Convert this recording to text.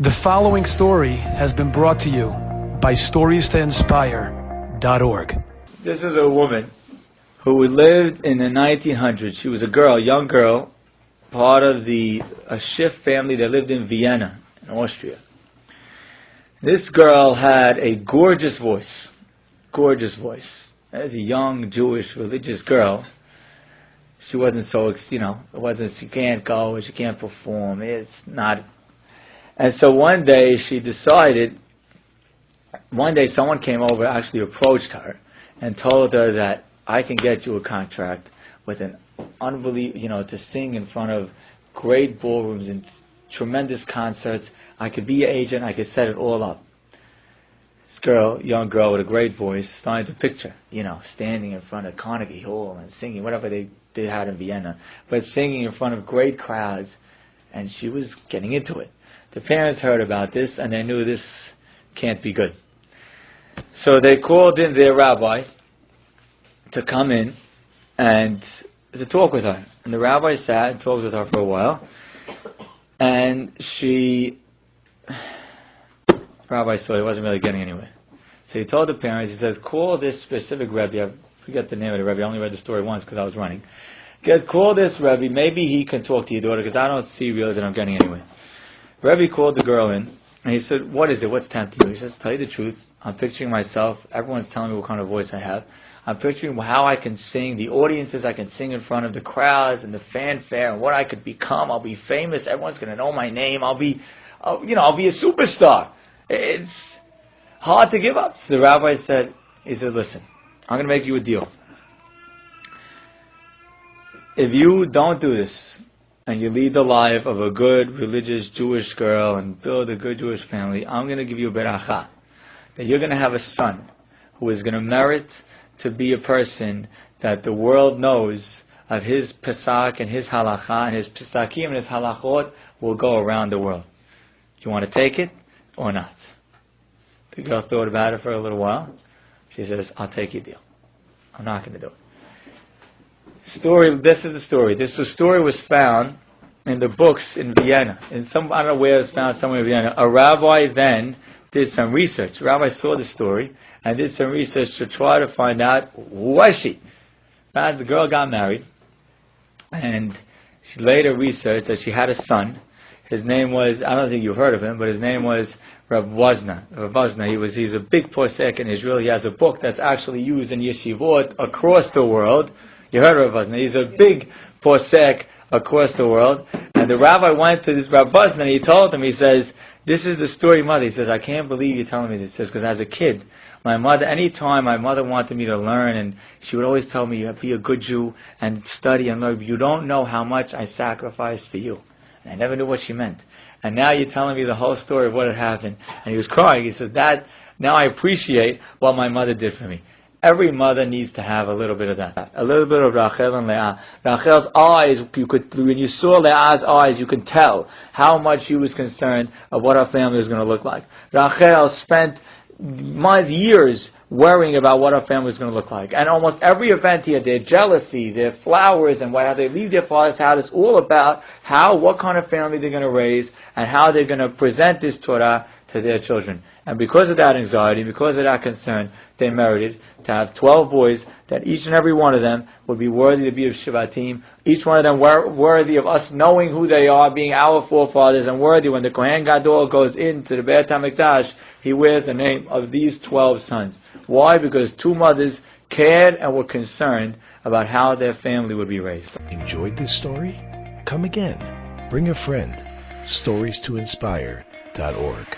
The following story has been brought to you by StoriesToInspire.org. This is a woman who lived in the 1900s. She was a girl, young girl, part of a Schiff family that lived in Vienna, in Austria. This girl had a gorgeous voice. Gorgeous voice. As a young Jewish religious girl, she wasn't so, she can't go, she can't perform. It's not. And so one day someone came over, actually approached her, and told her that I can get you a contract with an unbelievable, to sing in front of great ballrooms and tremendous concerts. I could be your agent, I could set it all up. This girl, young girl with a great voice, started to picture, standing in front of Carnegie Hall and singing, whatever they had in Vienna, but singing in front of great crowds, and she was getting into it. The parents heard about this, and they knew this can't be good. So they called in their rabbi to come in and to talk with her. And the rabbi sat and talked with her for a while. And rabbi saw he wasn't really getting anywhere. So he told the parents, he says, call this specific Rebbe. I forget the name of the Rebbe. I only read the story once because I was running. Call this Rebbe. Maybe he can talk to your daughter because I don't see really that I'm getting anywhere. Rebbe called the girl in, and he said, what is it? What's tempting you? He says, tell you the truth, I'm picturing myself. Everyone's telling me what kind of voice I have. I'm picturing how I can sing, the audiences I can sing in front of, the crowds and the fanfare, and what I could become. I'll be famous. Everyone's going to know my name. I'll be a superstar. It's hard to give up. So the rabbi said, listen, I'm going to make you a deal. If you don't do this, and you lead the life of a good religious Jewish girl and build a good Jewish family, I'm going to give you a beracha, that you're going to have a son who is going to merit to be a person that the world knows of his Pesach and his halacha, and his Pesakim and his halachot will go around the world. Do you want to take it or not? The girl thought about it for a little while. She says, I'll take your deal. I'm not going to do it. This is the story. The story was found in the books in Vienna. I don't know where it was found, somewhere in Vienna. A rabbi then did some research. The rabbi saw the story and did some research to try to find out who was she. The girl got married, and she later researched that she had a son. His name was, I don't think you've heard of him, but his name was Rav Wozna. Rav Wozna, he's a big posek in Israel. He has a book that's actually used in yeshivot across the world. You heard of Rav Wozna. He's a big posek across the world. And the rabbi went to this Rav Wozna and he told him, he says, this is the story, mother. He says, I can't believe you're telling me this. He says, because as a kid, anytime my mother wanted me to learn, and she would always tell me, be a good Jew and study and learn. You don't know how much I sacrificed for you. And I never knew what she meant. And now you're telling me the whole story of what had happened. And he was crying. He says, now I appreciate what my mother did for me. Every mother needs to have a little bit of that. A little bit of Rachel and Leah. Rachel's eyes, when you saw Leah's eyes, you could tell how much she was concerned of what her family was going to look like. Rachel spent years worrying about what her family was going to look like. And almost every event here, their jealousy, their flowers, and how they leave their father's house, is all about what kind of family they're going to raise and how they're going to present this Torah to their children. And because of that anxiety, because of that concern, they merited to have 12 boys, that each and every one of them would be worthy to be of Shivatim, each one of them worthy of us knowing who they are, being our forefathers, and worthy when the Kohen Gadol goes into the Beit HaMikdash, he wears the name of these 12 sons. Why? Because two mothers cared and were concerned about how their family would be raised. Enjoyed this story? Come again. Bring a friend. StoriesToInspire.org